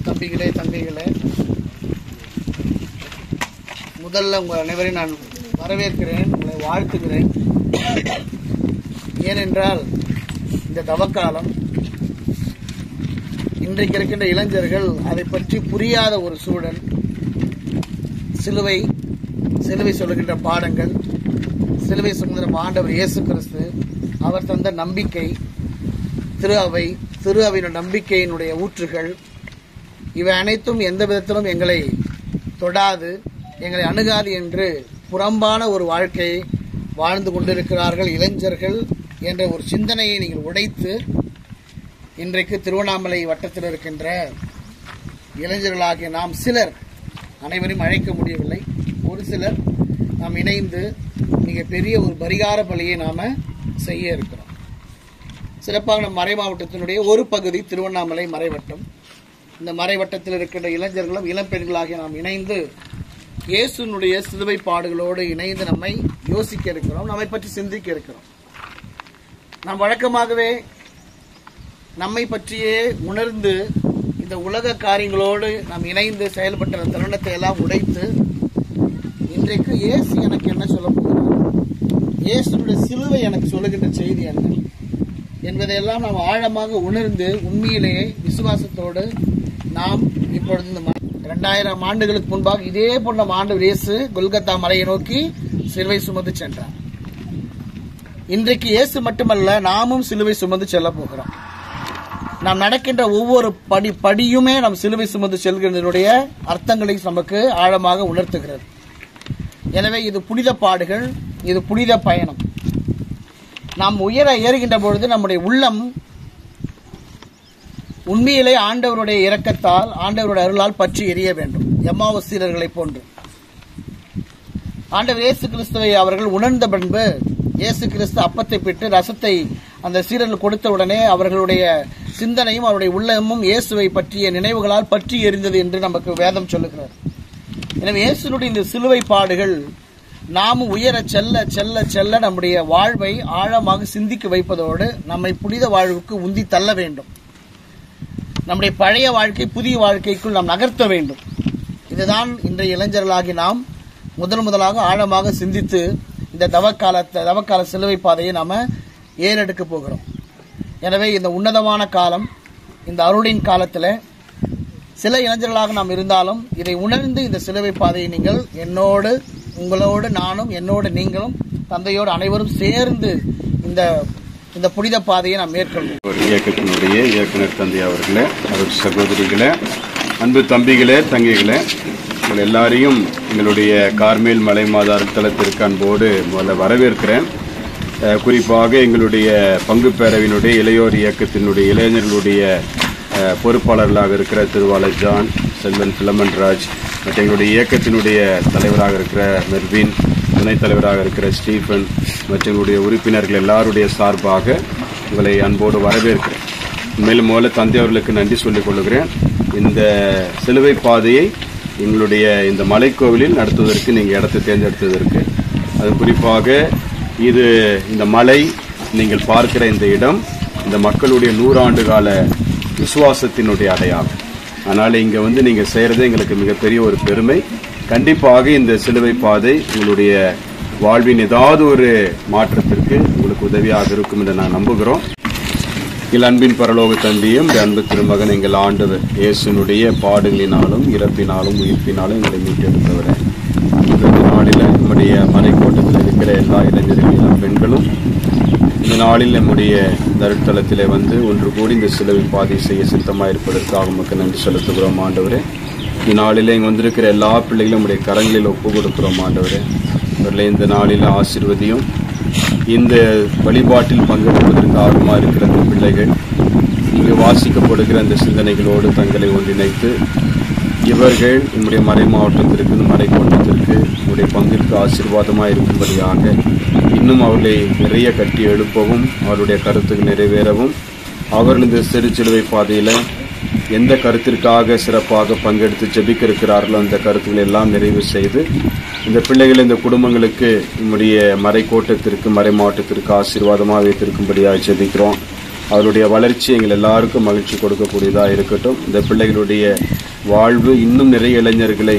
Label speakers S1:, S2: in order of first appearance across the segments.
S1: தம்பிகளே, தங்கைகளே, முதல்ல உங்கள் அனைவரையும் நான் வரவேற்கிறேன், உங்களை வாழ்த்துகிறேன். ஏனென்றால் இந்த தவக்காலம் இன்றைக்கு இருக்கின்ற இளைஞர்கள் அதை பற்றி புரியாத ஒரு சூழல். சிலுவை சொல்லுகின்ற பாடங்கள், சிலுவை சுமந்த ஆண்டவர் இயேசு கிறிஸ்து, அவர் தந்த நம்பிக்கை, திரு அவையின் நம்பிக்கையினுடைய ஊற்றுகள், இவை அனைத்தும் எந்த விதத்திலும் எங்களை தொடாது, எங்களை அணுகாது என்று புறம்பான ஒரு வாழ்க்கையை வாழ்ந்து கொண்டிருக்கிறார்கள் இளைஞர்கள் என்ற ஒரு சிந்தனையை நீங்கள் உடைத்து இன்றைக்கு திருவண்ணாமலை வட்டத்தில் இருக்கின்ற இளைஞர்களாகிய நாம் சிலர், அனைவரையும் அழைக்க முடியவில்லை, ஒரு சிலர் நாம் இணைந்து மிகப்பெரிய ஒரு பரிகார பலியை நாம் செய்ய இருக்கிறோம். சிறப்பாக நம் மறை மாவட்டத்தினுடைய ஒரு பகுதி திருவண்ணாமலை மறைவட்டம். இந்த மறைவட்டத்தில் இருக்கின்ற இளைஞர்களும் இளம்பெண்களாகிய நாம் இணைந்து இயேசுனுடைய சிலுவை பாடுகளோடு இணைந்து நம்மை யோசிக்க இருக்கிறோம், நம்மை பற்றி சிந்திக்க இருக்கிறோம். நாம் வழக்கமாகவே நம்மை பற்றியே உணர்ந்து இந்த உலக காரியங்களோடு நாம் இணைந்து செயல்பட்ட தருணத்தை எல்லாம் உடைத்து இன்றைக்கு இயேசு எனக்கு என்ன சொல்ல போகிறார், இயேசுனுடைய சிலுவை எனக்கு சொல்லுகின்ற செய்தி என்ன என்பதையெல்லாம் நாம் ஆழமாக உணர்ந்து உண்மையிலேயே விசுவாசத்தோடு நாம் இப்பொழுது இந்த 2000 ஆண்டுகளுக்கு முன்பாக இதே போன்ற ஆண்டவர் இயேசு கொல்கத்தா மலையை நோக்கி சிலுவை சுமந்து சென்றார். இன்றைக்கு இயேசு மட்டுமல்ல, நாமும் சிலுவை சுமந்து செல்ல போகிறோம். நாம் நடக்கின்ற ஒவ்வொரு படியுமே நம் சிலுவை சுமந்து செல்கிறதனுடைய அர்த்தங்களை நமக்கு ஆழமாக உணர்த்துகிறது. எனவே இது புனித பாடுகள், இது புனித பயணம். நாம் உயர ஏறுகின்ற பொழுது நம்முடைய உள்ளம் உண்மையிலே ஆண்டவருடைய இரக்கத்தால், ஆண்டவருடைய அருளால் பற்றி எரிய வேண்டும். எம்மாவுஸ் சீடர்களை போன்று ஆண்டவர் இயேசு கிறிஸ்துவை அவர்கள் உணர்ந்த பின்பு, இயேசு கிறிஸ்து அப்பத்தை பிட்டு ரசத்தை அந்த சீடர்கள் கொடுத்த உடனே அவர்களுடைய சிந்தனையும் அவருடைய உள்ளமும் இயேசுவை பற்றிய நினைவுகளால் பற்றி எரிந்தது என்று நமக்கு வேதம் சொல்லுகிறார். எனவே இயேசுனுடைய இந்த சிலுவை பாடுகள் நாமும் உயர செல்ல செல்ல செல்ல நம்முடைய வாழ்வை ஆழமாக சிந்திக்க வைப்பதோடு நம்மை புனித வாழ்வுக்கு உந்தி தள்ள வேண்டும். நம்முடைய பழைய வாழ்க்கை புதிய வாழ்க்கைக்குள் நாம் நகர்த்த வேண்டும். இதுதான் இன்றைய இளைஞர்களாகி நாம் முதலாக ஆழமாக சிந்தித்து இந்த தவக்கால சிலுவை பாதையை நாம ஏறெடுக்க போகிறோம். எனவே இந்த உன்னதமான காலம், இந்த அருளின் காலத்தில் சில இளைஞர்களாக நாம் இருந்தாலும் இதை உணர்ந்து இந்த சிலுவை பாதையை நீங்கள் என்னோடு, உங்களோடு நானும், என்னோடு நீங்களும், தந்தையோடு அனைவரும் சேர்ந்து இந்த புனித பாதையை நாம் மேற்கொள்வோம்.
S2: ஒரு இயக்கத்தினுடைய இயக்குனர் தந்தை அவர்களே, அவர் சகோதரிகளே, அன்பு தம்பிகளே, தங்கைகளே, உங்கள் எல்லாரையும் எங்களுடைய கார்மேல் மலை மாதா தலத்திற்கு அன்போடு முதல்ல வரவேற்கிறேன். குறிப்பாக எங்களுடைய பங்கு பேரவையினுடைய இளையோர் இயக்கத்தினுடைய இளைஞர்களுடைய பொறுப்பாளர்களாக இருக்கிற திருவாளர் ஜான், செல்வன் பிலமன் ராஜ், மற்றும் எங்களுடைய இயக்கத்தினுடைய தலைவராக இருக்கிற மெர்வின், துணைத் தலைவராக இருக்கிற ஸ்டீஃபன் மற்றும் எங்களுடைய உறுப்பினர்கள் எல்லாருடைய சார்பாக உங்களை அன்போடு வரவேற்கிறேன். மேலும் முதல்ல தந்தை அவர்களுக்கு நன்றி சொல்லிக் கொள்கிறேன். இந்த சிலுவை பாதையை எங்களுடைய இந்த மலைக்கோவிலில் நடத்துவதற்கு நீங்கள் இடத்தை தேர்ந்தெடுத்ததற்கு, அது குறிப்பாக இந்த மலை, நீங்கள் பார்க்கிற இந்த இடம் இந்த மக்களுடைய 100 ஆண்டு கால விசுவாசத்தினுடைய அடையாளம். அதனால் இங்கே நீங்கள் செய்கிறது எங்களுக்கு மிகப்பெரிய ஒரு பெருமை. கண்டிப்பாக இந்த சிலுவை பாதை உங்களுடைய வாழ்வின் ஏதாவது ஒரு மாற்றத்திற்கு உங்களுக்கு உதவியாக இருக்கும் என்று நான் நம்புகிறோம். எங்கள் அன்பின் பரலோக தந்தையும் அன்பு திருமகன் எங்கள் ஆண்டவர் இயேசுனுடைய பாடுகளினாலும் இறப்பினாலும் உயிர்ப்பினாலும் எங்களை மீட்டெடுத்தவரை, இந்த நாளில் நம்முடைய மலைக்கோட்டத்தில் இருக்கிற எல்லா இளைஞர்களும் பெண்களும் இந்த நாளில் நம்முடைய தருத்தலத்தில் ஒன்று கூடி இந்த சிலுவை பாதை செய்ய சித்தமாக இருப்பதற்காக நமக்கு நன்றி செலுத்துகிறோம் ஆண்டவரே. இந்த நாளில் இங்கே வந்திருக்கிற எல்லா பிள்ளைகளும் நம்முடைய கரங்களில் ஒப்பு கொடுக்கிறோம் ஆண்டவரே. அவர்களை இந்த நாளில் ஆசீர்வதியும். இந்த வழிபாட்டில் பங்கெடுப்பதற்கு ஆர்வமாக இருக்கிற அந்த பிள்ளைகள் இங்கு வாசிக்கப்படுகிற அந்த சிந்தனைகளோடு தங்களை ஒன்றிணைத்து இவர்கள் நம்முடைய மறை மாவட்டத்திற்கு, இந்த மலைக்கோட்டத்திற்கு நம்முடைய பங்கிற்கு ஆசீர்வாதமாக இருக்கும்படியாக இன்னும் அவர்களை நிறைய கட்டி எழுப்பவும், அவருடைய கருத்துக்கு நிறைவேறவும், அவர்கள் இந்த சிறு சிலுவை பாதையில் எந்த கருத்திற்காக சிறப்பாக பங்கெடுத்து ஜெபிக்க இருக்கிறார்களோ அந்த கருத்துக்களை எல்லாம் நிறைவு செய்து இந்த பிள்ளைகள், இந்த குடும்பங்களுக்கு நம்முடைய மறைக்கோட்டத்திற்கு, மறை மாவட்டத்திற்கு ஆசீர்வாதமாக வைத்திருக்கும்படியாக ஜெபிக்கிறோம். அவருடைய வளர்ச்சி எங்கள் எல்லாருக்கும் மகிழ்ச்சி கொடுக்கக்கூடியதாக இருக்கட்டும். இந்த பிள்ளைகளுடைய வாழ்வு இன்னும் நிறைய இளைஞர்களை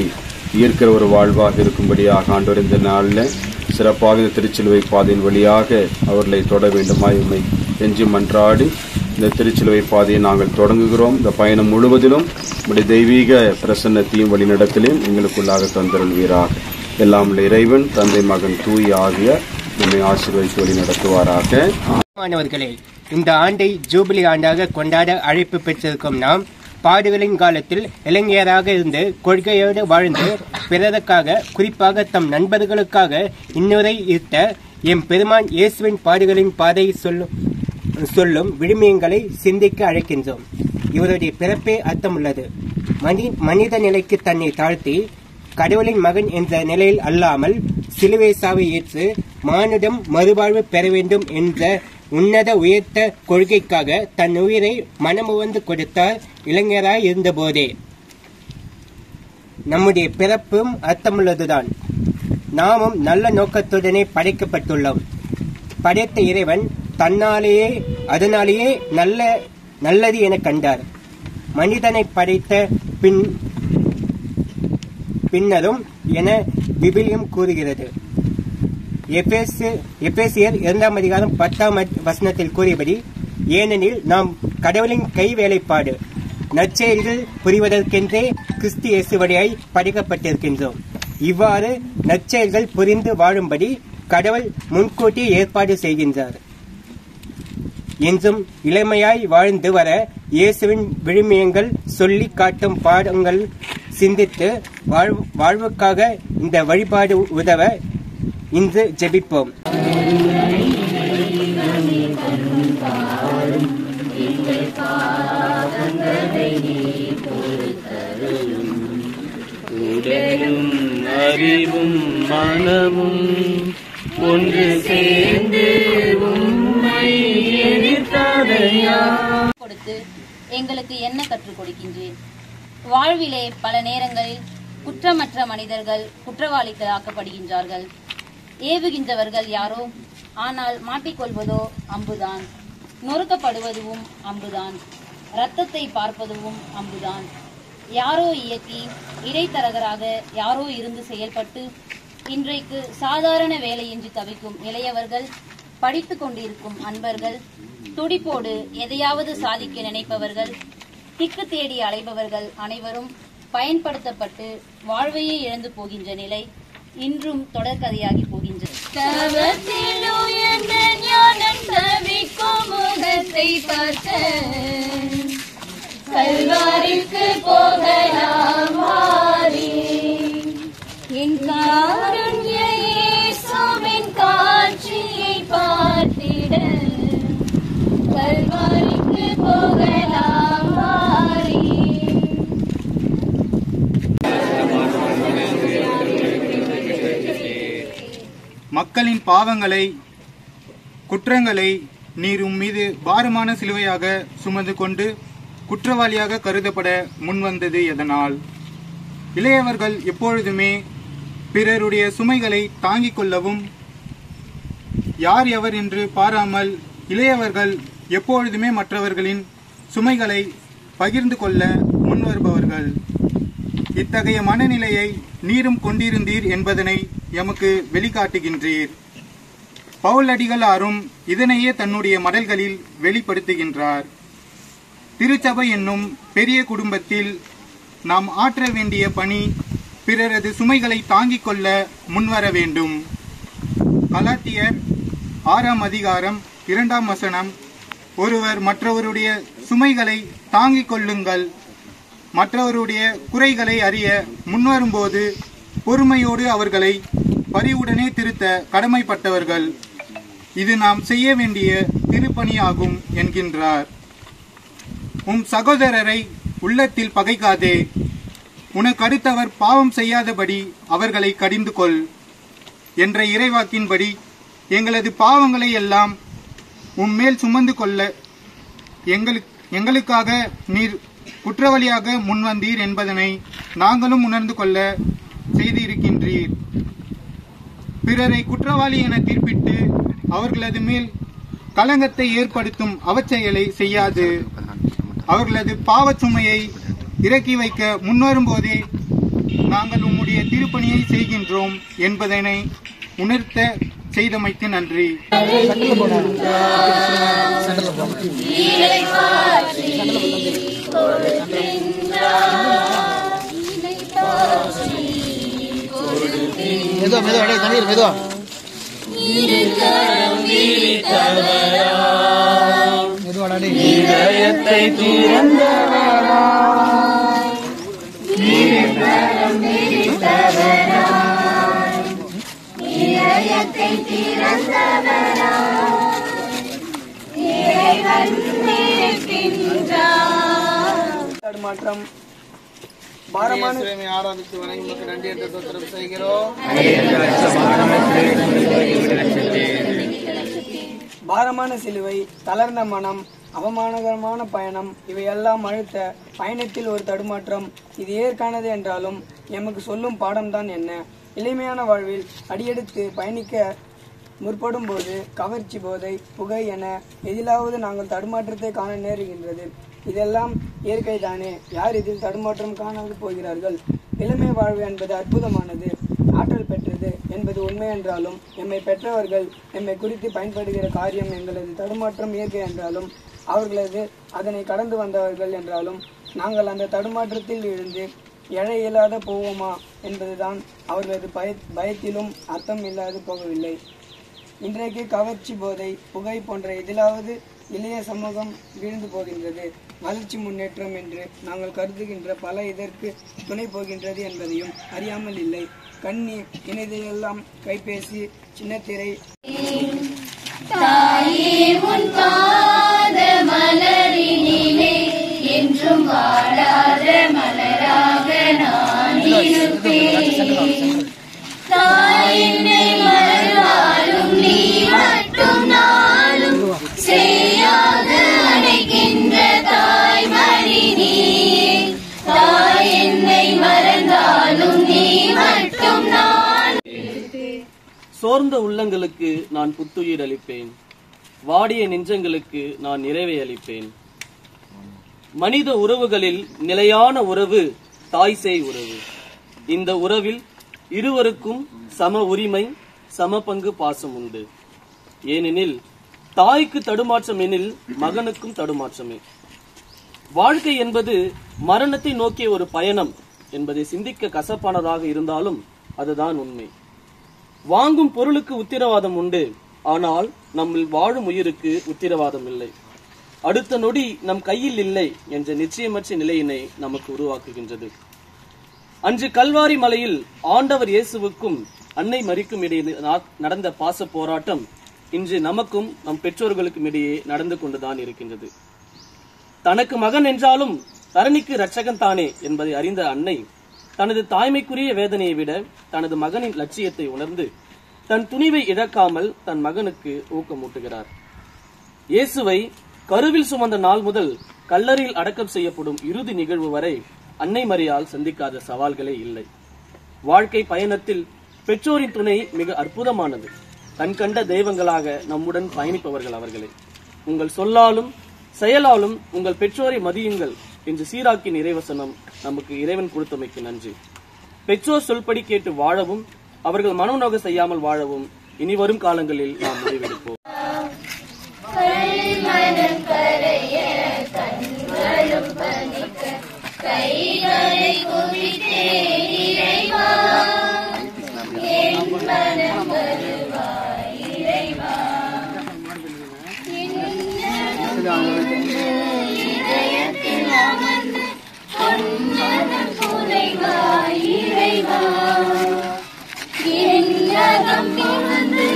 S2: ஈர்க்கிற ஒரு வாழ்வாக இருக்கும்படியாக ஆண்டவர் இந்த நாளில் சிறப்பாக இந்த திருச்சிலுவை பாதையின் வழியாக அவர்களை தொட வேண்டுமாய் உண்மை கெஞ்சி மன்றாடி இந்த திருச்சிலுவை பாதையை நாங்கள் தொடங்குகிறோம். இந்த பயணம் முழுவதிலும் நம்முடைய தெய்வீக பிரசன்னத்தையும் வழிநடத்தலையும் எங்களுக்குள்ளாக தந்தருள்வீராக. எல்லாம் இறைவன், தந்தை, மகன், தூய் ஆகிய நம்மை ஆசீர்வதித்து வழி நடத்துவாராக.
S3: மாணவர்களே, இந்த ஆண்டை ஜூபிலி ஆண்டாக கொண்டாட அழைப்பு பெற்றிருக்கும் நாம் பாடுகளின் காலத்தில் இளைஞராக இருந்து கொள்கையோடு வாழ்ந்து பிறருக்காக, குறிப்பாக தம் நண்பர்களுக்காக இன்னுரை ஈர்த்த எம் பெருமான் இயேசுவின் பாடுகளின் பாதை சொல்லும் விழுமியங்களை சிந்திக்க அழைக்கின்றோம். இவருடைய பிறப்பே அர்த்தமுள்ளது. மனித நிலைக்கு தன்னை தாழ்த்தி கடவுளின் மகன் என்ற நிலையில் அல்லாமல் சிலுவை சாவை ஏற்று மானுடம் மறுவாழ்வு பெற வேண்டும் என்ற உன்னத உயர்த்த கொள்கைக்காக தன் உயிரை மனமுவந்து கொடுத்தார் இளைஞராய் இருந்தபோதே. நம்முடைய பிறப்பும் அர்த்தமுள்ளதுதான். நாமும் நல்ல நோக்கத்துடனே படைக்கப்பட்டுள்ளோம். படைத்த இறைவன் தன்னாலேயே அதனாலேயே நல்லது என கண்டார். மனிதனை படைத்த பின்னரும் என விபிலியம் கூறுகிறது. எபேசியர் 2ஆம் அதிகாரம் 10ஆம் வசனத்தில் கூறியபடி, ஏனெனில் நாம் கடவுளின் கை வேலைப்பாடு, நற்செயல்கள் புரிவதற்கென்றே கிறிஸ்து இயேசு வழியாய் படைக்கப்பட்டிருக்கின்றோம். இவ்வாறு நற்செயல்கள் புரிந்து வாழும்படி கடவுள் முன்கூட்டி ஏற்பாடு செய்கின்றார். என்றும் இளமையாய் வாழ்ந்து வர இயேசுவின் விழுமியங்கள் சொல்லி காட்டும் பாடங்கள் சிந்தித்து வாழ்வுக்காக இந்த வழிபாடு உதவ இன்று ஜெபிப்போம்.
S4: உடலும் அறிவும் மனமும் ஒன்று சேர்ந்து
S5: கொடுத்து எங்களுக்கு என்ன கற்றுக் கொடுக்கின்றேன். வாழ்விலே பல நேரங்களில் குற்றமற்ற மனிதர்கள் குற்றவாளிகளாக்கப்படுகின்றார்கள். ஏவுகின்றவர்கள் யாரோ, ஆனால் மாட்டிக்கொள்வதோ அம்புதான். நொறுக்கப்படுவதும் அம்புதான். இரத்தத்தை பார்ப்பதும் அம்புதான். யாரோ இயக்கி இடைத்தரகராக யாரோ இருந்து செயல்பட்டு இன்றைக்கு சாதாரண வேலையின்றி தவிக்கும் இளையவர்கள், படித்துக் கொண்டிருக்கும் அன்பர்கள், துடிப்போடு எதையாவது சாதிக்க நினைப்பவர்கள், திக்கு தேடி அலைபவர்கள் அனைவரும் பயன்படுத்தப்பட்டு வாழ்வையே இழந்து போகின்ற நிலை இன்றும் தொடர்கதையாகி போகின்றது. கல்வாரிக்கு போகலாம் என் காருண்ய இயேசுவின் காட்சியை பார்த்திட கல்வாரிக்கு போகலாம் மாறி.
S6: மக்களின் பாவங்களை, குற்றங்களை நீர் மீது பாரமான சிலுவையாக சுமந்து கொண்டு குற்றவாளியாக கருதப்பட முன்வந்தது எதனால்? இளையவர்கள் எப்பொழுதுமே பிறருடைய சுமைகளை தாங்கிக் கொள்ளவும், யார் எவர் என்று பாராமல் இளையவர்கள் எப்பொழுதுமே மற்றவர்களின் சுமைகளை பகிர்ந்து கொள்ள முன்வருபவர்கள். இத்தகைய மனநிலையை நீரும் கொண்டிருந்தீர் என்பதனை எமக்கு வெளிக்காட்டுகின்றீர். பவுலடிகளாரும் இதனையே தன்னுடைய மடல்களில் வெளிப்படுத்துகின்றார். திருச்சபை என்னும் பெரிய குடும்பத்தில் நாம் ஆற்ற வேண்டிய பணி பிறரது சுமைகளை தாங்கிக் கொள்ள முன்வர வேண்டும். கலாத்தியர் 6ஆம் அதிகாரம் 2ஆம் வசனம், ஒருவர் மற்றவருடைய சுமைகளை தாங்கிக் கொள்ளுங்கள், மற்றவருடைய குறைகளை அறிய முன்வரும்போது பொறுமையோடு அவர்களை பரிவுடனே திருத்த கடமைப்பட்டவர்கள். இது நாம் செய்ய வேண்டிய திருப்பணியாகும் என்கின்றார். உம் சகோதரரை உள்ளத்தில் பகைக்காதே, உனக்கு அடுத்தவர் பாவம் செய்யாதபடி அவர்களை கடிந்து கொள் என்ற இறைவாக்கின்படி எங்களது பாவங்களை எல்லாம் உம்மேல் சுமந்து கொள்ள எங்களுக்காக நீர் குற்றவாளியாக முன்வந்தீர் என்பதனை நாங்களும் உணர்ந்து கொள்ள செய்திருக்கின்றீர். பிறரை குற்றவாளி என தீர்ப்பிட்டு அவர்களது மேல் களங்கத்தை ஏற்படுத்தும் அவச்செயலை செய்யாது. அவர்களது பாவச் சுமையை இறக்கி வைக்க முன்வரும் போதே நாங்கள் உம்முடைய திருப்பணியை செய்கின்றோம் என்பதனை உணர்த்த செய்தமைக்கு நன்றி.
S4: இதயத்தை திறந்தவரா,
S5: இதயத்தை திறந்தவரா, இறைவன் இருக்கின்றார்.
S7: தடுமாற்றம் பாரமான
S1: ஆராதித்து வணங்கி உங்களுக்கு நன்றி என்று தோத்திரம் செய்கிறோம்.
S7: பாரமான சிலுவை, தளர்ந்த மனம், அவமானகரமான பயணம், இவையெல்லாம் அழுத்த பயணத்தில் ஒரு தடுமாற்றம். இது ஏற்கானது என்றாலும் எமக்கு சொல்லும் பாடம்தான் என்ன? எளிமையான வாழ்வில் அடியெடுத்து பயணிக்க முற்படும் போது கவர்ச்சி, போதை, புகை என எதிலாவது நாங்கள் தடுமாற்றத்தை காண நேருகின்றது. இதெல்லாம் இயற்கை தானே. யார் இதில் தடுமாற்றம் காணாமல் போகிறார்கள்? இளமை வாழ்வு என்பது அற்புதமானது, ஆற்றல் பெற்றது என்பது உண்மை என்றாலும் எம்மை பெற்றவர்கள் எம்மை குறித்து பயன்படுகிற காரியம் எங்களது தடுமாற்றம் இயற்கை என்றாலும் அவர்களது அதனை கடந்து வந்தவர்கள் என்றாலும் நாங்கள் அந்த தடுமாற்றத்தில் இருந்து எழ இயலாத போவோமா என்பதுதான் அவர்களது பயத்திலும் அர்த்தம் இல்லாது போகவில்லை. இன்றைக்கு கவர்ச்சி, போதை, புகை போன்ற எதிலாவது இளைய சமூகம் வீழ்ந்து போகின்றது. வளர்ச்சி, முன்னேற்றம் என்று நாங்கள் கருதுகின்ற பல இதற்கு துணை போகின்றது என்பதையும் அறியாமல் இல்லை. கண்ணீர், இணையெல்லாம் கைபேசி, சின்னத்திரை.
S5: தாயே உன் பாத மலரினிலே என்றும் வாடாத மலராக நான் இருப்பேன். தாயினை மலர்வாலும் நீ மட்டும் நாளும் செய்யாத அணைக்கின்ற தாய்மறி நீயே. தாய் என்னை மறந்தாலும் நீ மட்டும் நான்.
S4: சோர்ந்த உள்ளங்களுக்கு நான் புத்துயிர் அளிப்பேன், வாடிய நெஞ்சங்களுக்கு நான் நிறைவை அளிப்பேன். மனித உறவுகளில் நிலையான உறவு தாய் சேய் உறவு. இந்த உறவில் இருவருக்கும் சம உரிமை, சம பங்கு பாசம் உண்டு. ஏனெனில் தாய்க்கு தடுமாற்றம் எனில் மகனுக்கும் தடுமாற்றமே. வாழ்க்கை என்பது மரணத்தை நோக்கிய ஒரு பயணம் என்பதை சிந்திக்க கசப்பானதாக இருந்தாலும் அதுதான் உண்மை. வாங்கும் பொருளுக்கு உத்திரவாதம் உண்டு, ஆனால் நம்மில் வாழும் உயிருக்கு உத்திரவாதம் இல்லை. அடுத்த நொடி நம் கையில் இல்லை என்ற நிச்சயமற்ற நிலையினை நமக்கு உருவாக்குகின்றது. அன்று கல்வாரி மலையில் ஆண்டவர் இயேசுவுக்கும் அன்னை மரிக்கும் இடையே நடந்த பாச போராட்டம் இன்று நமக்கும் நம் பெற்றோர்களுக்கும் இடையே நடந்து கொண்டுதான் இருக்கின்றது. தனக்கு மகன் என்றாலும் தரணிக்கு இரட்சகன் தானே என்பதை அறிந்த அன்னை தனது தாய்மைக்குரிய வேதனையை விட தனது மகனின் லட்சியத்தை உணர்ந்து தன் துணிவை இழக்காமல் தன் மகனுக்கு ஊக்கமூட்டுகிறார். இயேசுவை கருவில் சுமந்த நாள் முதல் கல்லறையில் அடக்கம் செய்யப்படும் இறுதி நிகழ்வு வரை அன்னை மரியால் சந்திக்காத சவால்களே இல்லை. வாழ்க்கை பயணத்தில் பெற்றோரின் துணை மிக அற்புதமானது. கண் கண்ட தெய்வங்களாக நம்முடன் பயணிப்பவர்கள் அவர்களே. உங்கள் சொல்லாலும் செயலாலும் உங்கள் பெற்றோரை மதியுங்கள் என்று சீராக்கின் இறைவசனம் நமக்கு இறைவன் கொடுத்தமைக்கு நன்றி. பெற்றோர் சொல்படி கேட்டு வாழவும் அவர்கள் மனோநோக செய்யாமல் வாழவும் இனி வரும் காலங்களில் நாம் முடிவெடுப்போம்.
S5: கைகளை குவித்தேன் இறைவா, என் மனம் வருவாய் இறைவா. இதயத்தில் அமர்ந்து பொன்னதம் புனைவாய் இறைவா. என்னகம் நிமிர்ந்து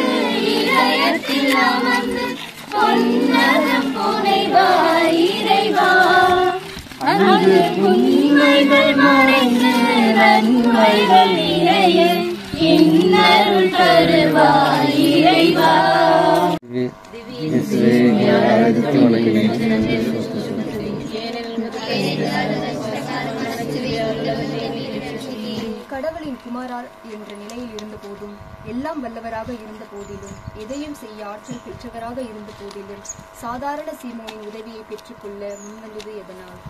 S5: இதயத்தில் அமர்ந்து பொன்னதம் புனைவாய் இறைவா. அங்கு உண்மைகள் மறைந்து நன்மைகள் நிறைய இன்னருள் தருவாய் இறைவா.
S8: கடவுளின் குமாரா என்ற நிலையில் இருந்த போதும், எல்லாம் வல்லவராக இருந்த போதிலும், எதையும் செய்ய ஆற்றல் பெற்றவராக இருந்த போதிலும், சாதாரண சீமோனின் உதவியை பெற்றுக்கொள்ள முன்வந்தது எதனால்?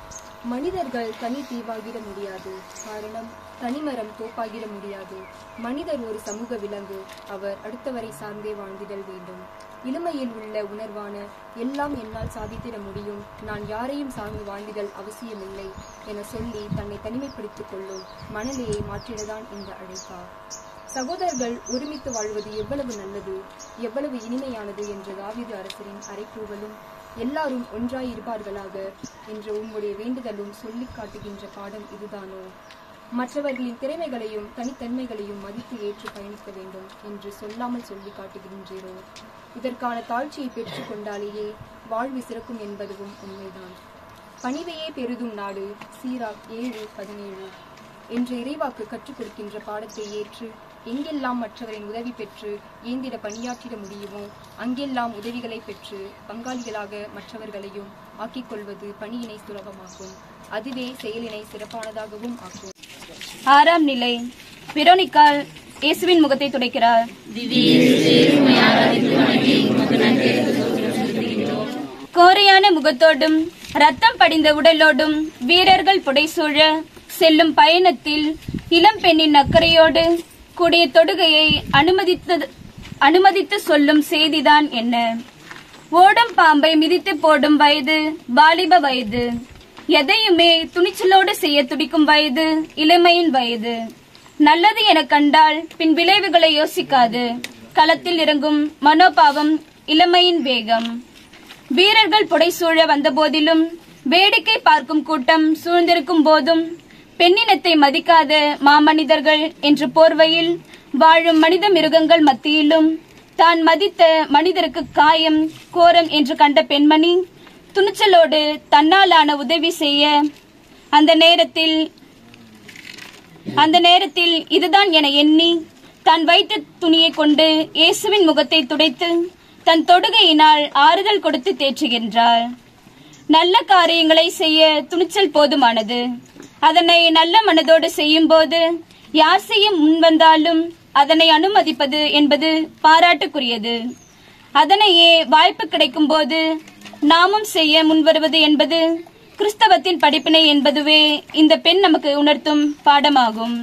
S8: மனிதர்கள் தனி தீவாகிட முடியாது. காரணம், தனிமரம் தோப்பாகிட முடியாது. மனிதர் ஒரு சமூக விலங்கு. அவர் அடுத்தவரை சார்ந்தே வாழ்ந்திடல் வேண்டும். இளமையில் உள்ள உணர்வான எல்லாம் என்னால் சாதித்திட முடியும், நான் யாரையும் சார்ந்து வாழ்ந்திடல் அவசியமில்லை என சொல்லி தன்னை தனிமைப்படுத்திக் கொள்ளும் மனநிலையை மாற்றிடதான் இந்த அழைப்பா. சகோதரர்கள் ஒருமித்து வாழ்வது எவ்வளவு நல்லது, எவ்வளவு இனிமையானது என்ற தாவீது அரசரின் அறைகூவலும், எல்லாரும் ஒன்றாயிருப்பார்களாக என்ற உம்முடைய வேண்டுதலும் சொல்லி காட்டுகின்ற பாடம் இதுதானோ? மற்றவர்களின் திறமைகளையும் தனித்தன்மைகளையும் மதித்து ஏற்று பயணிக்க வேண்டும் என்று சொல்லாமல் சொல்லி காட்டுகின்றீரோ? இதற்கான தாழ்ச்சியை பெற்றுக் கொண்டாலேயே வாழ்வு சிறக்கும் என்பதுவும் உண்மைதான். பணிவையே பெரிதும் நாடு சீராக் 7:17 என்ற இறைவாக்கு கற்றுக் கொடுக்கின்ற பாடத்தை ஏற்று எங்கெல்லாம் மற்றவரின் உதவி பெற்று ஏந்திட பணியாற்றிட முடியுமோ அங்கெல்லாம் உதவிகளை பெற்று பங்காளிகளாக மற்றவர்களையும் ஆக்கிக் கொள்வது பணியினை சுலபமாக்கும். அதுவே செயலினை சிறப்பானதாகவும் ஆக்கும்.
S5: 6ஆம் நிலை. வெரோனிகால் இயேசுவின் முகத்தை துடைக்கிறார். கோரையான முகத்தோடும் ரத்தம் படிந்த உடலோடும் வீரர்கள் புடைசூழ செல்லும் பயணத்தில் இளம் பெண்ணின் அக்கறையோடு கூடிய தொடுகையை அனுமதித்து சொல்லும் செய்திதான் என்ன? ஓடும் பாம்பை மிதித்து போடும் வயது வாலிப வயது. எதையுமே துணிச்சலோடு செய்ய துடிக்கும் வயது இளமையின் வயது. நல்லது என கண்டால் பின் விளைவுகளை யோசிக்காது களத்தில் இறங்கும் மனோபாவம் இளமையின் வேகம். வீரர்கள் புடைசூழ வந்த போதிலும், வேடிக்கை பார்க்கும் கூட்டம் சூழ்ந்திருக்கும் போதும், பெண்ணினத்தை மதிக்காத மாமனிதர்கள் என்ற போர்வையில் வாழும் மனித மிருகங்கள் மத்தியிலும் தான் மதித்த மனிதருக்கு காயம் கோரம் என்று கண்ட பெண்மணி துணிச்சலோடு தன்னாலான உதவி செய்ய அந்த நேரத்தில் இதுதான் என எண்ணி தான் வைத்த துணியை கொண்டு இயேசுவின் முகத்தை துடைத்து தன் தொடுகையினால் ஆறுதல் கொடுத்து தேற்றுகின்றாள். நல்ல காரியங்களை செய்ய துணிச்சல் போதுமானது. அதனை நல்ல மனதோடு செய்யும் போது யார் செய்ய முன்வந்தாலும் அதனை அனுமதிப்பது என்பது பாராட்டுக்குரியது. அதனையே வாய்ப்பு கிடைக்கும் போது நாமும் செய்ய முன்வருவது என்பது கிறிஸ்தவத்தின் படிப்பினை என்பதுவே இந்த பெண் நமக்கு உணர்த்தும் பாடமாகும்.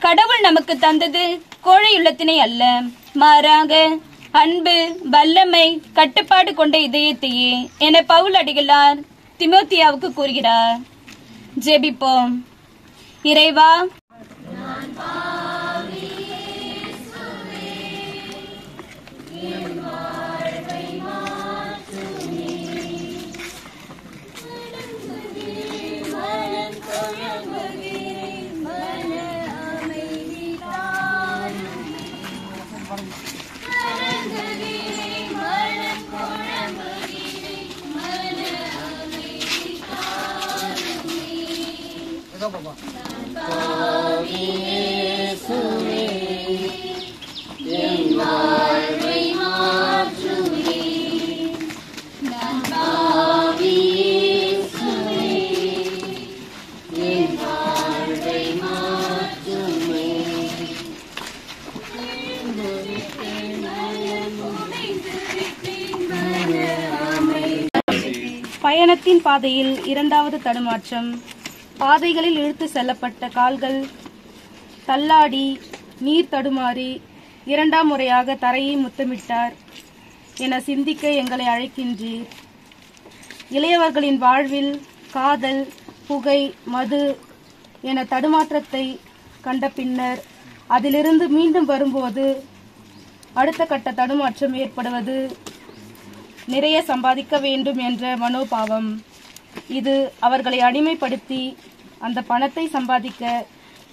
S5: கடவுள் நமக்கு தந்தது கோழையுள்ளத்தினை அல்ல, மாறாக அன்பு, வல்லமை, கட்டுப்பாடு கொண்ட இதயத்தையே என பவுல் அடிகளார் திமோத்தியாவுக்கு கூறுகிறார். ஜெபிப்போம். இறைவா,
S9: பயணத்தின் பாதையில் இரண்டாவது தடுமாற்றம். பாதைகளில் இழுத்து செல்லப்பட்ட கால்கள் தள்ளாடி நீர் தடுமாறி இரண்டாம் முறையாக தரையை முத்தமிட்டார் என சிந்திக்க எங்களை அழைக்கின்றீர். இளையவர்களின் வாழ்வில் காதல், புகை, மது என தடுமாற்றத்தை கண்ட பின்னர் அதிலிருந்து மீண்டும் வரும்போது அடுத்த கட்ட தடுமாற்றம் ஏற்படுவது நிறைய சம்பாதிக்க வேண்டும் என்ற மனோபாவம். இது அவர்களை அடிமைப்படுத்தி அந்த பணத்தை சம்பாதிக்க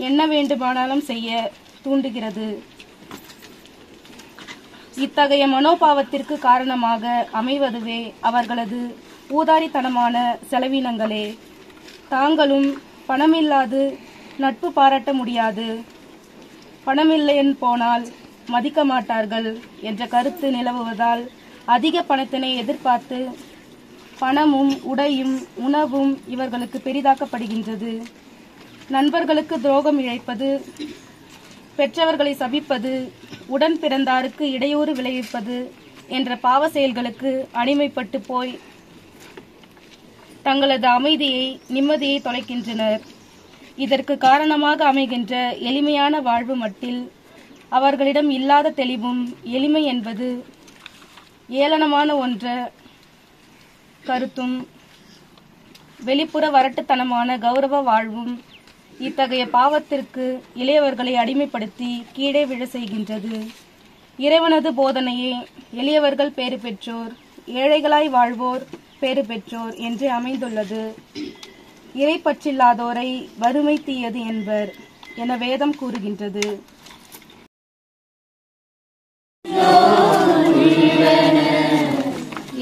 S9: என்ன வேண்டுமானாலும் செய்ய தூண்டுகிறது. இத்தகைய மனோபாவத்திற்கு காரணமாக அமைவதுவே அவர்களது ஊதாரித்தனமான செலவினங்களே. தாங்களும் பணமில்லாது நட்பு பாராட்ட முடியாது, பணமில்லையென் போனால் மதிக்க மாட்டார்கள் என்ற கருத்து நிலவுவதால் அதிக பணத்தினை எதிர்பார்த்து பணமும் உடையும் உணவும் இவர்களுக்கு பெரிதாக்கப்படுகின்றது. நண்பர்களுக்கு துரோகம் இழைப்பது, பெற்றவர்களை சபிப்பது, உடன் பிறந்தாருக்கு இடையூறு விளைவிப்பது என்ற பாவ செயல்களுக்கு அடிமைப்பட்டு போய் தங்களது அமைதியை, நிம்மதியை தொலைக்கின்றனர். இதற்கு காரணமாக அமைகின்ற எளிமையான வாழ்வு மட்டில் அவர்களிடம் இல்லாத தெளிவும், எளிமை என்பது ஏளனமான ஒன்ற கருத்தும், வெளிப்புற வரட்டுத்தனமான கௌரவ வாழ்வும் இத்தகைய பாவத்திற்கு இளையவர்களை அடிமைப்படுத்தி கீழே விழ செய்கின்றது. இறைவனது போதனையே எளியவர்கள் பேறு பெற்றோர், ஏழைகளாய் வாழ்வோர் பேறு பெற்றோர் என்று அமைந்துள்ளது. இறைப்பற்றில்லாதோரை வறுமை தீயது என்பர் என வேதம் கூறுகின்றது.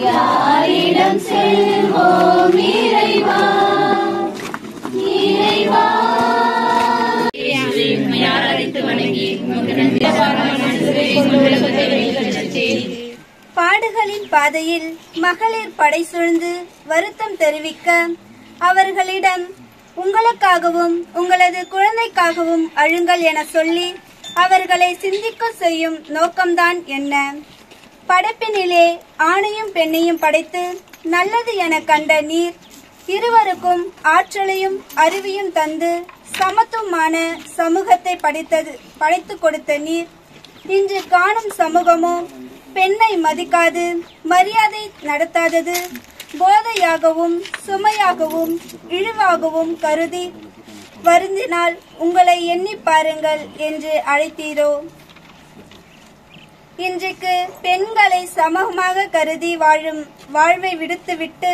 S10: யாரிடம் செல்வோம் இறைவா, இறைவா.
S11: பாடுகளின் பாதையில் மகளிர் படை சூழ்ந்து வருத்தம் தெரிவிக்க அவர்களிடம் உங்களுக்காகவும் உங்களது குழந்தைக்காகவும் அழுங்கள் என சொல்லி அவர்களை சிந்திக்க செய்யும் நோக்கம்தான் என்ன? படைப்பினிலே ஆணையும் பெண்ணையும் படைத்து நல்லது என கண்ட நீர், இருவருக்கும் ஆற்றலையும் அறிவையும் தந்து சமத்துவமான சமூகத்தை படைத்து கொடுத்த நீர், இன்று காணும் சமூகமோ பெண்ணை மதிக்காது, மரியாதை நடத்தாதது, போதையாகவும் சுமையாகவும் இழிவாகவும் கருதி வருந்தினால் உங்களை எண்ணி பாருங்கள் என்று அழைத்தீரோ? இன்றைக்கு பெண்களை சமூகமாக கருதி வாழும் வாழ்வை விடுத்துவிட்டு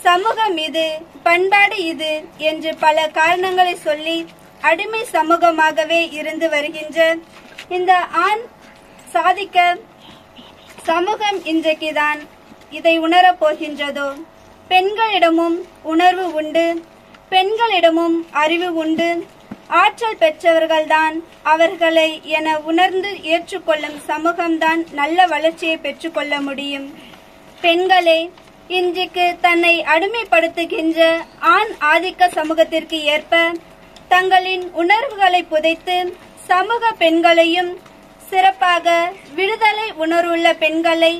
S11: சமூகம் இது, பண்பாடு இது என்று பல காரணங்களை சொல்லி அடிமை சமூகமாகவே இருந்து வருகின்ற இந்த ஆண் சாதிக்க சமூகம் இன்றைக்குதான் இதை உணரப் போகின்றதோ? பெண்களிடமும் உணர்வு உண்டு, பெண்களிடமும் அறிவு உண்டு, ஆற்றல் பெற்றவர்கள்தான் அவர்களை என உணர்ந்து ஏற்றுக்கொள்ளும் சமூகம்தான் நல்ல வளர்ச்சியை பெற்றுக்கொள்ள முடியும். பெண்களே, இன்றைக்கு தன்னை அடிமைப்படுத்துகின்ற ஆண் ஆதிக்க சமூகத்திற்கு ஏற்ப தங்களின் உணர்வுகளை புதைத்து சமூக பெண்களையும், சிறப்பாக விடுதலை உணர்வுள்ள பெண்களை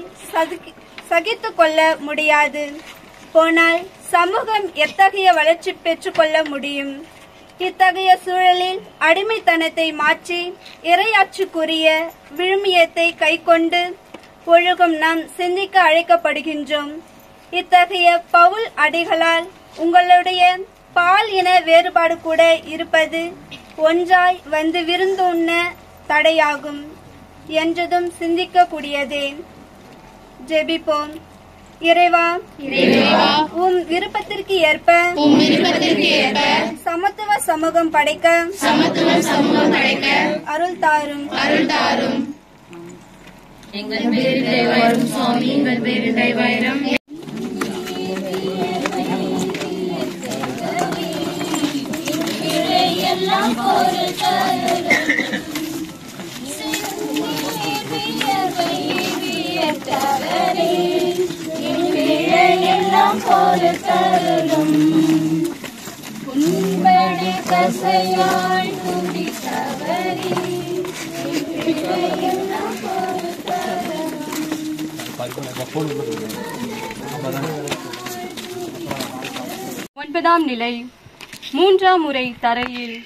S11: சகித்து கொள்ள முடியாது போனால் சமூகம் எத்தகைய வளர்ச்சி பெற்றுக்கொள்ள முடியும்? இத்தகைய சூழலில் அடிமைத்தனத்தை மாற்றி இறையாட்சிக்குரிய விழுமியத்தை கைக்கொண்டு ஒழுகும் நாம் சிந்திக்க அழைக்கப்படுகின்றோம். இத்தகைய பவுல் அடிகளால் உங்களுடைய பால் இன வேறுபாடு கூட இருப்பது ஒன்றாய் வந்து விருந்துண்ண தடையாகும் என்றதும் சிந்திக்கக்கூடியதே. ஜெபிப்போம். இறைவா, உம் விருப்பத்திற்கு ஏற்ப சமத்துவ சமூகம் படைக்க அருள் தாரும்.
S10: எங்கள் பேரில் தயவாயிரும் சுவாமி, எங்கள் பேரில் தயவாயிரும். கசையாள் குடித்தவரே,
S5: 9ஆம் நிலை. 3ஆம் முறை தரையில்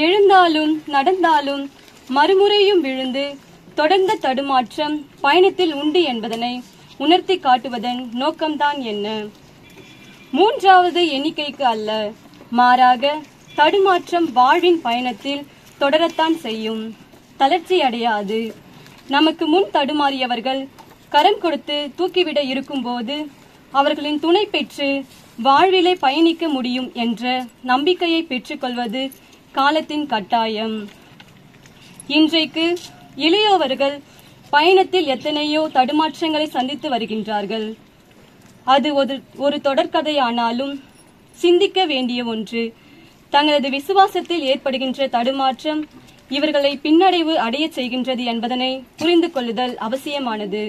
S5: எழுந்தாலும் நடந்தாலும் மறுமுறையும் விழுந்து தொடர்ந்த தடுமாற்றம் பயணத்தில் உண்டு என்பதனை உணர்த்தி காட்டுவதன் நோக்கம்தான் என்ன? 3வது எண்ணிக்கைக்கு அல்ல, மாறாக தடுமாற்றம் வாழ்வின் பயணத்தில் தொடரத்தான் செய்யும், தளர்ச்சி அடையாது. நமக்கு முன் தடுமாறியவர்கள் கரம் கொடுத்து தூக்கிவிட இருக்கும்போது அவர்களின் துணை பெற்று வாழ்விலே பயணிக்க முடியும் என்ற நம்பிக்கையை பெற்றுக்கொள்வது காலத்தின் கட்டாயம். இன்றைக்கு இளையோவர்கள் பயணத்தில் எத்தனையோ தடுமாற்றங்களை சந்தித்து வருகின்றார்கள். அது ஒரு தொடர்கதையானாலும் சிந்திக்க வேண்டிய ஒன்று. தங்களது விசுவாசத்தில் ஏற்படுகின்ற தடுமாற்றம்
S12: இவர்களை பின்னடைவு அடையச் செய்கின்றது என்பதனை புரிந்து கொள்ளுதல் அவசியமானது.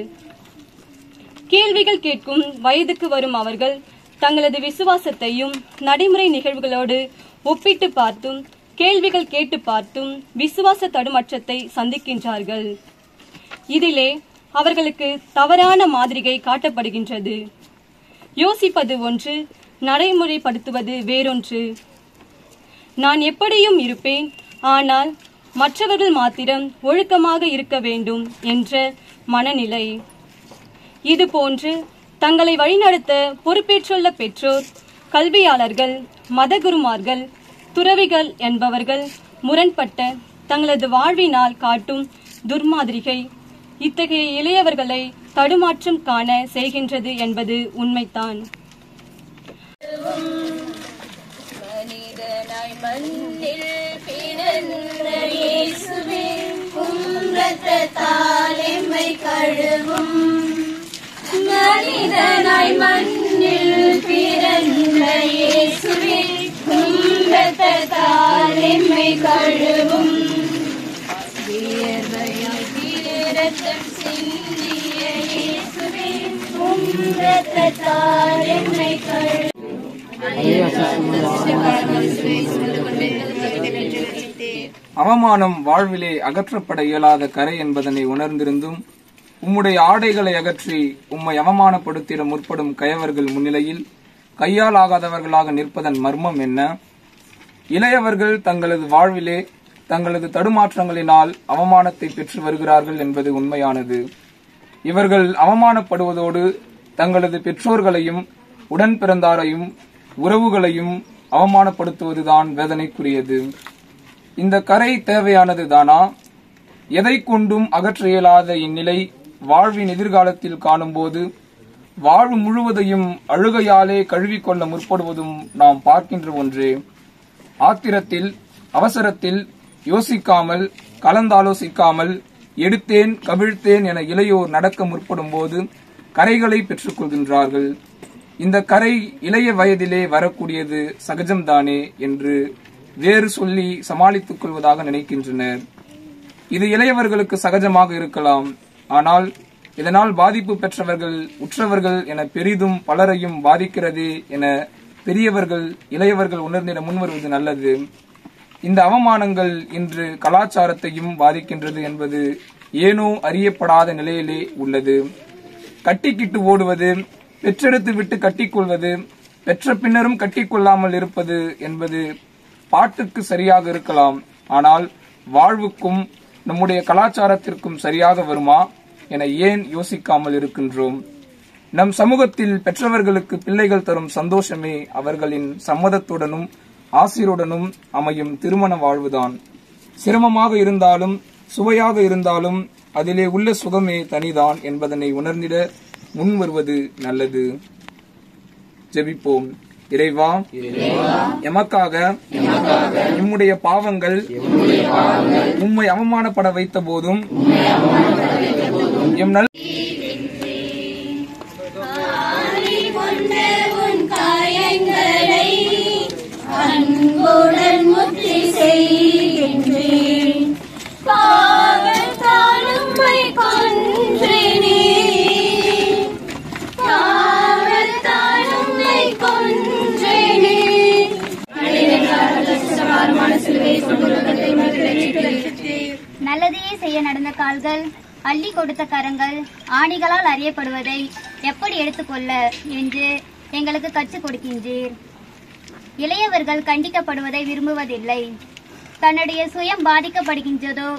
S12: கேள்விகள் கேட்கும் வயதுக்கு வரும் அவர்கள் தங்களது விசுவாசத்தையும் நடைமுறை நிகழ்வுகளோடு ஒப்பிட்டு பார்த்தும் கேள்விகள் கேட்டு பார்த்தும் விசுவாச தடுமாற்றத்தை சந்திக்கின்றார்கள். இதிலே அவர்களுக்கு தவறான மாதிரிகை காட்டப்படுகின்றது. யோசிப்பது ஒன்று, நடைமுறைப்படுத்துவது வேறொன்று. நான் எப்படியும் இருப்பேன், ஆனால் மற்றவர்கள் மாத்திரம் ஒழுக்கமாக இருக்க வேண்டும் என்ற மனநிலை. இதுபோன்று தங்களை வழிநடத்த பொறுப்பேற்றுள்ள பெற்றோர், கல்வியாளர்கள், மதகுருமார்கள், துறவிகள் என்பவர்கள் முரண்பட்ட தங்களது வாழ்வினால் காட்டும் துர்மாதிரிகை இத்தகைய இளையவர்களை தடுமாற்றம் காண செய்கின்றது என்பது உண்மைதான்.
S13: மனிதனாய் மண்ணில் பிறந்த இயேசுவே, உம் இரத்தத்தால் எம்மை கழுவும். மனிதனாய் மண்ணில் பிறந்த இயேசுவே, உம் இரத்தத்தால் எம்மை கழுவும். வியர்வையாய் இரத்தம் சிந்திய இயேசுவே, உம் இரத்தத்தால் எம்மை கழுவும்.
S14: அவமானம் வாழ்விலே அகற்றப்பட இயலாத கரை என்பதனை உணர்ந்திருந்தும் உம்முடைய ஆடைகளை அகற்றி உம்மை அவமானப்படுத்திட முற்படும் கயவர்கள் முன்னிலையில் கையால் ஆகாதவர்களாக நிற்பதன் மர்மம் என்ன? இளையவர்கள் தங்களது வாழ்விலே தங்களது தடுமாற்றங்களினால் அவமானத்தை பெற்று வருகிறார்கள் என்பது உண்மையானது. இவர்கள் அவமானப்படுவதோடு தங்களது பெற்றோர்களையும் உடன் பிறந்தாரையும் உறவுகளையும் அவமானப்படுத்துவதுதான் வேதனைக்குரியது. இந்த கரை தேவையானது தானா? எதை கொண்டும் அகற்ற இயலாத இந்நிலை வாழ்வின் எதிர்காலத்தில் காணும்போது வாழ்வு முழுவதையும் அழுகையாலே கழுவிக்கொள்ள முற்படுவதும் நாம் பார்க்கின்ற ஒன்றே. ஆத்திரத்தில், அவசரத்தில், யோசிக்காமல், கலந்தாலோசிக்காமல் எடுத்தேன் கவிழ்த்தேன் என இளையோர் நடக்க முற்படும் போது கரைகளை பெற்றுக் கொள்கின்றார்கள். இந்த கரை இளைய வயதிலே வரக்கூடியது சகஜம்தானே என்று வேறு சொல்லி சமாளித்துக் கொள்வதாக நினைக்கின்றனர். இது இளையவர்களுக்கு சகஜமாக இருக்கலாம். ஆனால் இதனால் பாதிப்பு பெற்றவர்கள், உற்றவர்கள் என பெரிதும் பலரையும் பாதிக்கிறதே என பெரியவர்கள் இளையவர்கள் உணர்ந்திட முன்வருவது நல்லது. இந்த அவமானங்கள் இன்று கலாச்சாரத்தையும் பாதிக்கின்றது என்பது ஏனோ அறியப்படாத நிலையிலே உள்ளது. கட்டிக்கிட்டு ஓடுவது, பெற்றெடுத்து விட்டு கட்டிக்கொள்வது, பெற்ற பின்னரும் கட்டிக்கொள்ளாமல் இருப்பது என்பது பாட்டுக்கு சரியாக இருக்கலாம். ஆனால் வாழ்வுக்கும் நம்முடைய கலாச்சாரத்திற்கும் சரியாக வருமா என ஏன் யோசிக்காமல் இருக்கின்றோம்? நம் சமூகத்தில் பெற்றவர்களுக்கு பிள்ளைகள் தரும் சந்தோஷமே அவர்களின் சம்மதத்துடனும் ஆசிருடனும் அமையும் திருமண வாழ்வுதான். சிரமமாக இருந்தாலும் சுவையாக இருந்தாலும் அதிலே உள்ள சுகமே தனிதான் என்பதனை உணர்ந்திட முன் வருவது நல்லது. ஜெபிப்போம். இறைவா, எமக்காக நம்முடைய பாவங்கள் உம்மை அவமானப்பட வைத்த போதும் எம் நல்ல
S13: காயங்களை அன்புடன் முற்றி செய்கின்றேன். பாவத்தால் உம்மை கொன்றேனே, பாவத்தால் உம்மை கொன்றேனே.
S15: நல்லதையே செய்ய நடந்த கால்கள், அள்ளி கொடுத்த கரங்கள் ஆணிகளால் அறியப்படுவதை எப்படி எடுத்துக்கொள்ள என்று எங்களுக்கு கற்றுக் கொடுக்கின்றீர். இளையவர்கள் கண்டிக்கப்படுவதை விரும்புவதில்லை. தன்னுடைய சுயம் பாதிக்கப்படுகின்றதோ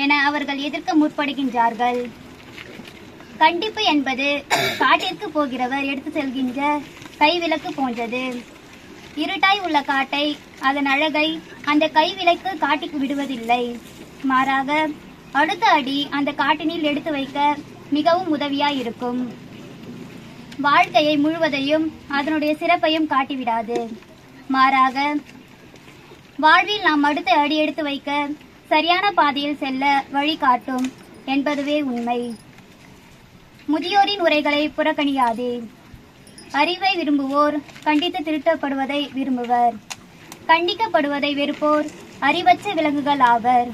S15: என அவர்கள் எதிர்க்க முற்படுகின்றார்கள். கண்டிப்பு என்பது காட்டிற்கு போகிறவர் எடுத்து செல்கின்ற கைவிளக்கு போன்றது. இருட்டாய் உள்ள காட்டை, அதன் அழகை அந்த கைவிளக்கு காட்டிக்கு விடுவதில்லை. மாறாக அடுத்த அடி அந்த காட்டினில் எடுத்து வைக்க மிகவும் உதவியாயிருக்கும். வாழ்க்கையை முழுவதையும் அதனுடைய சிறப்பையும் காட்டிவிடாது. மாறாக வாழ்வில் நாம் அடுத்த அடி எடுத்து வைக்க சரியான பாதையில் செல்ல வழிகாட்டும் என்பதுவே உண்மை. முதியோரின் உரைகளை புறக்கணியாதே. அறிவை விரும்புவோர் கண்டித்து திருத்தப்படுவதை விரும்புவர். கண்டிக்கப்படுவதை வெறுப்போர் அறிவற்ற விலங்குகள் ஆவர்.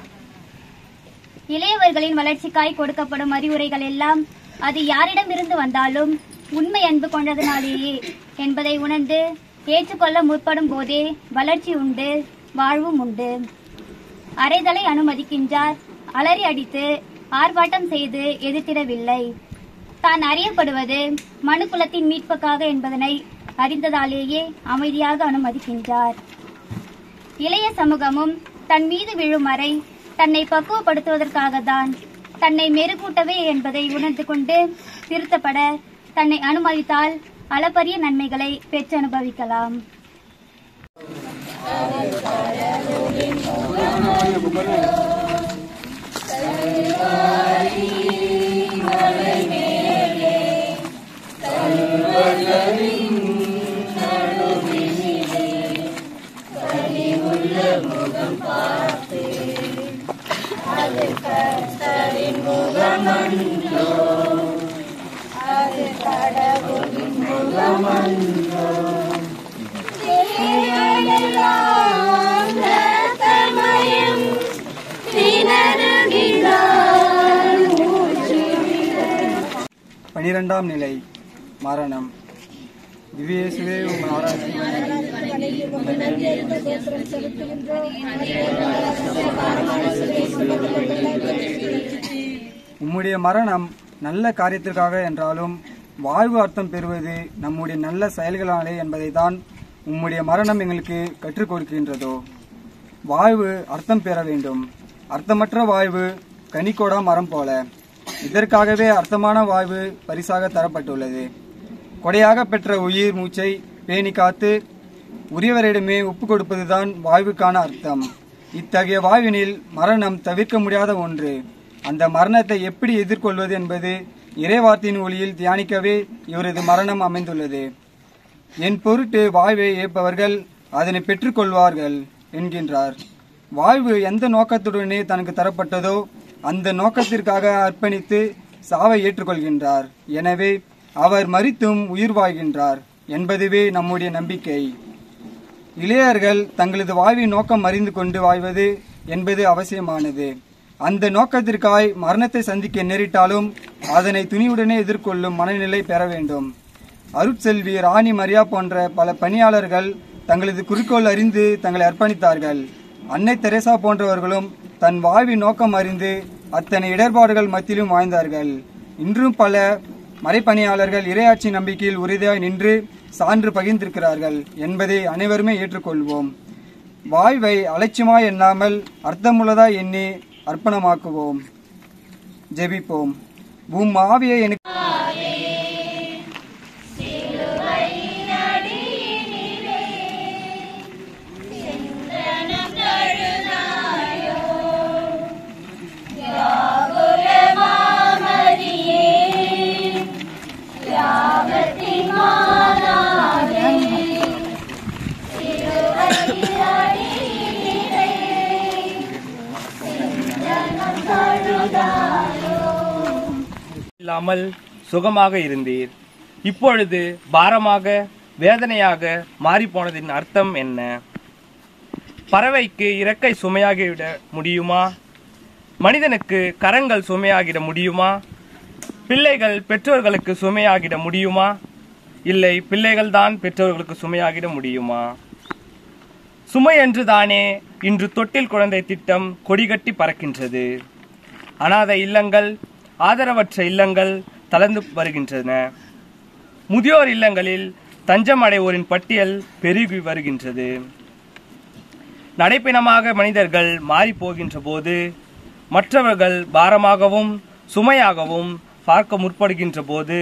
S15: இளையவர்களின் வளர்ச்சிக்காய் கொடுக்கப்படும் அறிவுரைகள் எல்லாம் அது யாரிடமிருந்து வந்தாலும் உண்மை அன்பு கொண்டதனாலேயே என்பதை உணர்ந்து ஏற்றுக்கொள்ள முற்படும் போதே வளர்ச்சி உண்டு, வாழ்வும் உண்டு. அறைதலை அனுமதிக்கின்றார், அலறி அடித்து ஆர்ப்பாட்டம் செய்து எதிர்த்திடவில்லை. தான் அறியப்படுவது மனுக்குலத்தின் மீட்புக்காக என்பதனை அறிந்ததாலேயே அமைதியாக அனுமதிக்கின்றார். இளைய சமூகமும் தன் மீது விழும் வரை தன்னை பக்குவப்படுத்துவதற்காக தான் தன்னை மெருகூட்டவே என்பதை உணர்ந்து கொண்டு திருத்தப்பட தன்னை அனுமதித்தால் அளப்பரிய நன்மைகளை பெற்று அனுபவிக்கலாம்.
S16: பனிரெண்டாம் நிலை மரணம். திவ்யேசுவே உம் உம்முடைய மரணம் நல்ல காரியத்திற்காக என்றாலும் வாழ்வு அர்த்தம் பெறுவது நம்முடைய நல்ல செயல்களாலே என்பதை தான் உம்முடைய மரணம் எங்களுக்கு கற்றுக் கொடுக்கின்றதோ. வாழ்வு அர்த்தம் பெற வேண்டும். அர்த்தமற்ற வாழ்வு கனிக்கோடா மரம் போல. இதற்காகவே அர்த்தமான வாழ்வு பரிசாக தரப்பட்டுள்ளது. கொடையாக பெற்ற உயிர் மூச்சை பேணி காத்து உரியவரிடமே ஒப்பு கொடுப்பதுதான் வாழ்வுக்கான அர்த்தம். இத்தகைய வாழ்வினில் மரணம் தவிர்க்க முடியாத ஒன்று. அந்த மரணத்தை எப்படி எதிர்கொள்வது என்பது இறைவார்த்தையின் ஒளியில் தியானிக்கவே இவரது மரணம் அமைந்துள்ளது. என் பொருட்டு வாழ்வை ஏற்பவர்கள் அதனை பெற்றுக்கொள்வார்கள் என்கின்றார். வாழ்வு எந்த நோக்கத்துடனே தனக்கு தரப்பட்டதோ அந்த நோக்கத்திற்காக அர்ப்பணித்து சாவை ஏற்றுக்கொள்கின்றார். எனவே அவர் மரித்தும் உயிர் வாழ்கின்றார் என்பதுவே நம்முடைய நம்பிக்கை. இளையர்கள் தங்களது வாழ்வின் நோக்கம் அறிந்து கொண்டு வாழ்வது என்பது அவசியமானது. அந்த நோக்கத்திற்காய் மரணத்தை சந்திக்க நேரிட்டாலும் அதனை துணிவுடனே எதிர்கொள்ளும் மனநிலை பெற வேண்டும். அருட்செல்வி ராணி மரியா போன்ற பல பணியாளர்கள் தங்களது குறிக்கோள் அறிந்து தங்களை அர்ப்பணித்தார்கள். அன்னை தெரேசா போன்றவர்களும் தன் வாழ்வின் நோக்கம் அறிந்து அத்தனை இடர்பாடுகள் மத்தியிலும் வாழ்ந்தார்கள். இன்றும் பல மறைப்பணியாளர்கள் இறையாட்சி நம்பிக்கையில் உறுதியாய் நின்று சான்று பகிர்ந்திருக்கிறார்கள் என்பதை அனைவருமே ஏற்றுக்கொள்வோம். வாழ்வை அலட்சியமாய் எண்ணாமல் அர்த்தமுள்ளதாய் எண்ணி அர்ப்பணமாக்குவோம். ஜெபிப்போம். உம் ஆவியை எனக்கு
S17: இல்லாமல் சுகமாக இருந்தீர். இப்பொழுது பாரமாக வேதனையாக மாறிப்போனதின் அர்த்தம் என்ன? பறவைக்கு இறக்கை சுமையாகிவிட முடியுமா? மனிதனுக்கு கரங்கள் சுமையாகிட முடியுமா? பிள்ளைகள் பெற்றோர்களுக்கு சுமையாகிட முடியுமா? இல்லை, பிள்ளைகள் தான் பெற்றோர்களுக்கு சுமையாகிட முடியுமா? சுமை என்று தானே இன்று தொட்டில் குழந்தை திட்டம் கொடிகட்டி பறக்கின்றது. அனாதை இல்லங்கள், ஆதரவற்ற இல்லங்கள் தளர்ந்து வருகின்றன. முதியோர் இல்லங்களில் தஞ்சம் அடைவோரின் பட்டியல் பெருகி வருகின்றது. நடைப்பிணமாக மனிதர்கள் மாறி போகின்ற போது மற்றவர்கள் பாரமாகவும் சுமையாகவும் பார்க்க முற்படுகின்ற போது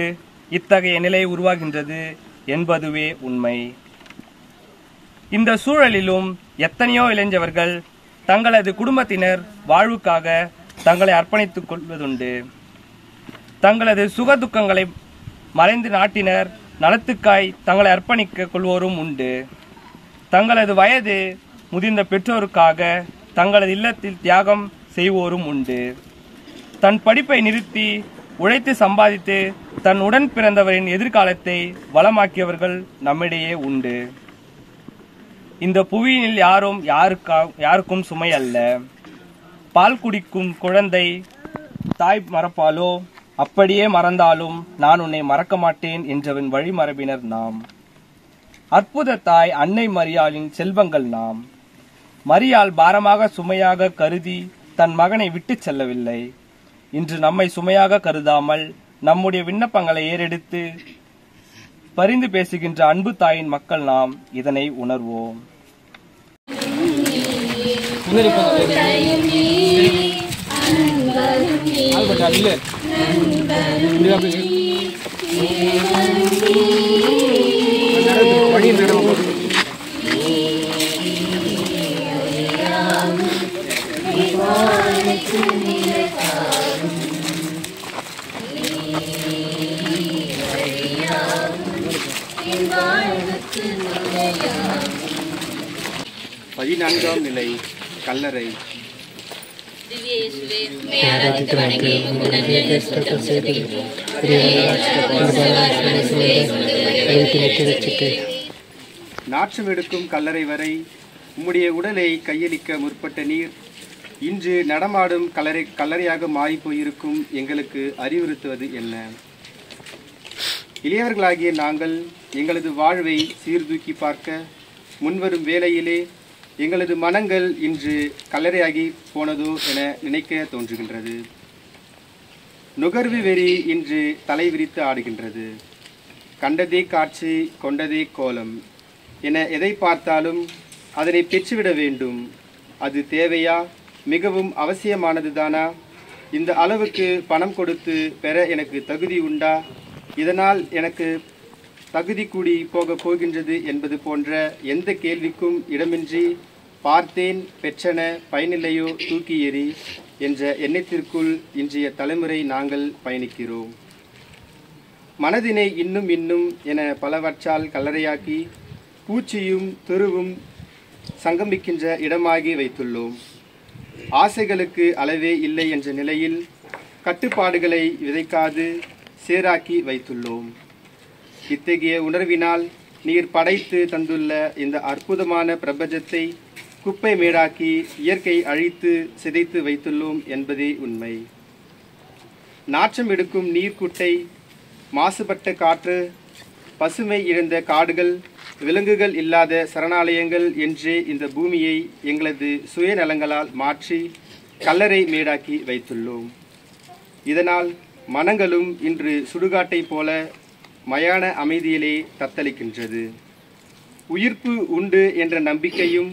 S17: இத்தகைய நிலை உருவாகின்றது என்பதுவே உண்மை. இந்த சூழலிலும் எத்தனையோ இளைஞர்கள் தங்களது குடும்பத்தினர் வாழ்வுக்காக தங்களை அர்ப்பணித்துக் கொள்வதுண்டு. தங்களது சுக துக்கங்களை மறைந்து நாட்டினர் நலத்துக்காய் தங்களை அர்ப்பணிக்க கொள்வோரும் உண்டு. தங்களது வயது முதிர்ந்த பெற்றோருக்காக தங்களது இல்லத்தில் தியாகம் செய்வோரும் உண்டு. தன் படிப்பை நிறுத்தி உழைத்து சம்பாதித்து தன் உடன் பிறந்தவரின் எதிர்காலத்தை வளமாக்கியவர்கள் நம்மிடையே உண்டு. இந்த புவியினில் யாரும் யாருக்கும் சுமை அல்ல. பால் குடிக்கும் குழந்தை தாய் மறப்பாலோ, அப்படியே மறந்தாலும் நான் உன்னை மறக்க மாட்டேன் என்றவன் வழிமரபினர் நாம். அற்புத தாய் அன்னை மரியாளின் செல்வங்கள் நாம். மரியாள் பாரமாக சுமையாக கருதி தன் மகனை விட்டு செல்லவில்லை. இன்று நம்மை சுமையாக கருதாமல் நம்முடைய விண்ணப்பங்களை ஏறெடுத்து பரிந்து பேசுகின்ற அன்பு தாயின் மக்கள் நாம். இதனை உணர்வோம்.
S18: பதினான்காம் நிலை கல்லறை. நாற்றம் எடுக்கும் கல்லறை வரை உம்முடைய உடலை கையளிக்க முற்பட்ட நீர் இன்று நடமாடும் கல்லறையாக மாறி போயிருக்கும் எங்களுக்கு அறிவுறுத்துவது என்ன? இளையவர்களாகிய நாங்கள் எங்களது வாழ்வை சீர்தூக்கி பார்க்க முன்வரும் வேளையிலே எங்களது மனங்கள் இன்று கல்லறையாகி போனதோ என நினைக்க தோன்றுகின்றது. நுகர்வு வெறி இன்று தலை விரித்து ஆடுகின்றது. கண்டதே காட்சி கொண்டதே கோலம் என எதை பார்த்தாலும் அதனை பெற்றுவிட வேண்டும். அது தேவையா? மிகவும் அவசியமானதுதானா? இந்த அளவுக்கு பணம் கொடுத்து பெற எனக்கு தகுதி உண்டா? இதனால் எனக்கு தகுதி கூடி போகின்றது என்பது போன்ற எந்த கேள்விக்கும் இடமின்றி பார்த்தேன் பெற்றன பயனில்லையோ தூக்கி எறி என்ற எண்ணத்திற்குள் இன்றைய தலைமுறை நாங்கள் பயணிக்கிறோம். மனதினை இன்னும் இன்னும் என பலவற்றால் கல்லறையாக்கி பூச்சியும் தெருவும் சங்கமிக்கின்ற இடமாகி வைத்துள்ளோம். ஆசைகளுக்கு அளவே இல்லை என்ற நிலையில் கட்டுப்பாடுகளை விதைக்காது சேராக்கி வைத்துள்ளோம். இத்தகைய உணர்வினால் நீர் படைத்து தந்துள்ள இந்த அற்புதமான பிரபஞ்சத்தை குப்பை மேடாக்கி இயற்கை அழித்து சிதைத்து வைத்துள்ளோம் என்பதே உண்மை. நாற்றம் எடுக்கும் நீர்க்குட்டை, மாசுபட்ட காற்று, பசுமை இழந்த காடுகள், விலங்குகள் இல்லாத சரணாலயங்கள் என்றே இந்த பூமியை எங்களது சுயநலங்களால் மாற்றி கல்லறை மேடாக்கி வைத்துள்ளோம். இதனால் மனங்களும் இன்று சுடுகாட்டை போல மயான அமைதியிலே தத்தளிக்கின்றது. உயிர்ப்பு உண்டு என்ற நம்பிக்கையும்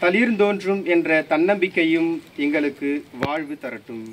S18: தளிர்ந்தோன்றும் என்ற தன்னம்பிக்கையும் எங்களுக்கு வாழ்வு தரட்டும்.